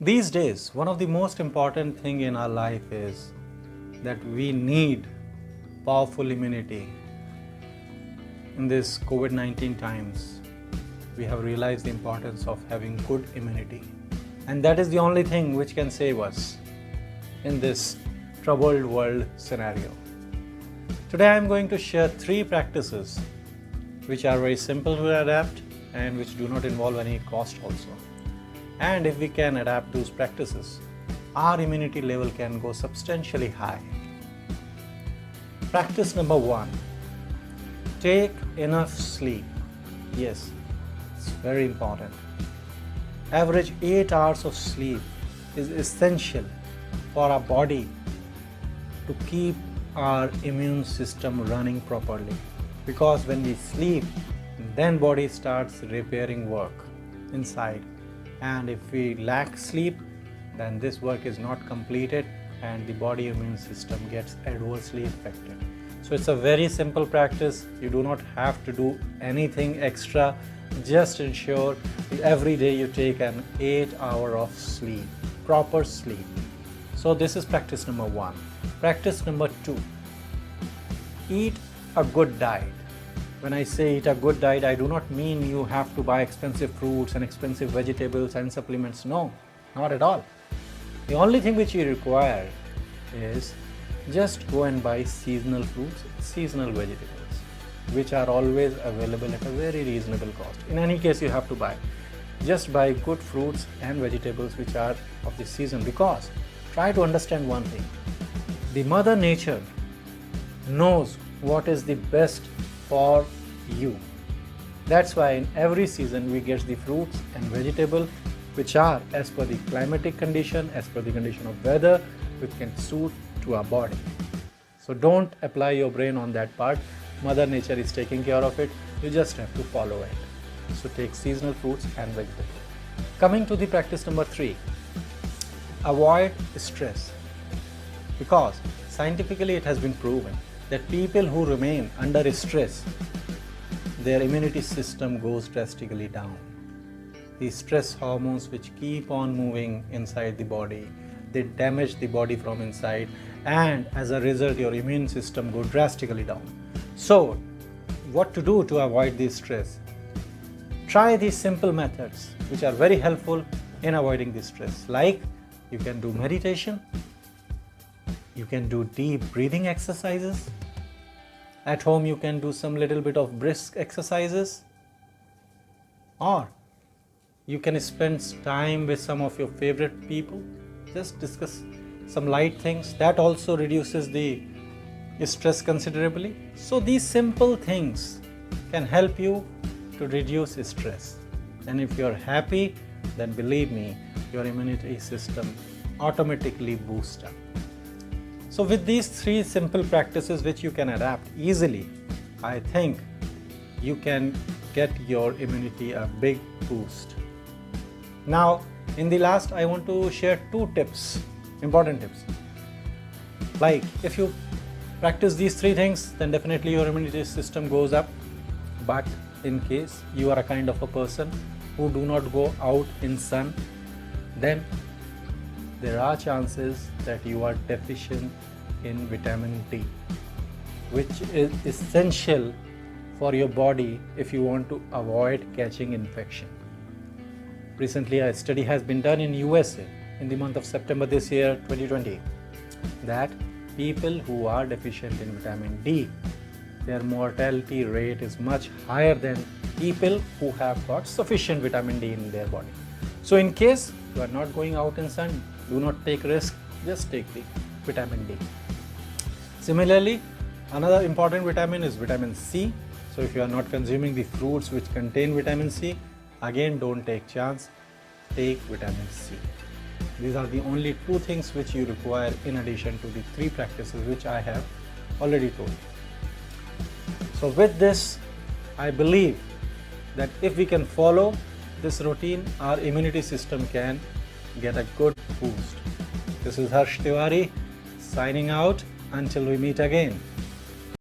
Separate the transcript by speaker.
Speaker 1: These days, one of the most important thing in our life is that we need powerful immunity. In this COVID-19 times, we have realized the importance of having good immunity. And that is the only thing which can save us in this troubled world scenario. Today I am going to share 3 practices which are very simple to adapt and which do not involve any cost also. And if we can adapt those practices, our immunity level can go substantially high. Practice number 1, take enough sleep. Yes, it's very important. Average 8 hours of sleep is essential for our body to keep our immune system running properly. Because when we sleep, then body starts repairing work inside. And if we lack sleep, then this work is not completed and the body immune system gets adversely affected. So it's a very simple practice. You do not have to do anything extra. Just ensure every day you take an 8 hour of sleep, proper sleep. So this is practice number 1. Practice number 2, eat a good diet. When I say eat a good diet, I do not mean you have to buy expensive fruits and expensive vegetables and supplements. No, not at all. The only thing which you require is just go and buy seasonal fruits, seasonal vegetables, which are always available at a very reasonable cost. In any case, you have to buy. Just buy good fruits and vegetables which are of the season, because try to understand one thing. The Mother Nature knows what is the best for you. That's why in every season we get the fruits and vegetables which are as per the climatic condition, as per the condition of weather, which can suit to our body. So don't apply your brain on that part. Mother Nature is taking care of it. You just have to follow it. So take seasonal fruits and vegetables. Coming to the practice number 3, avoid stress. Because scientifically it has been proven that people who remain under stress, their immunity system goes drastically down. The stress hormones which keep on moving inside the body, they damage the body from inside, and as a result your immune system goes drastically down. So what to do to avoid this stress? Try these simple methods which are very helpful in avoiding this stress. Like, you can do meditation, you can do deep breathing exercises. At home you can do some little bit of brisk exercises, or you can spend time with some of your favorite people. Just discuss some light things. That also reduces the stress considerably. So these simple things can help you to reduce stress. And if you're happy, then believe me, your immunity system automatically boosts up. So with these 3 simple practices which you can adapt easily, I think you can get your immunity a big boost. Now, in the last, I want to share 2 tips, important tips. Like, if you practice these 3 things, then definitely your immunity system goes up. But in case you are a kind of a person who do not go out in sun, then there are chances that you are deficient in vitamin D, which is essential for your body if you want to avoid catching infection. Recently, a study has been done in USA in the month of September this year, 2020, that people who are deficient in vitamin D, their mortality rate is much higher than people who have got sufficient vitamin D in their body. So in case you are not going out in sun, do not take risk, just take the vitamin D. Similarly, another important vitamin is vitamin C. So if you are not consuming the fruits which contain vitamin C, again don't take chance, take vitamin C. These are the only 2 things which you require in addition to the 3 practices which I have already told you. So with this, I believe that if we can follow this routine, our immunity system can get a good boost. This is Harsh Tiwari signing out until we meet again.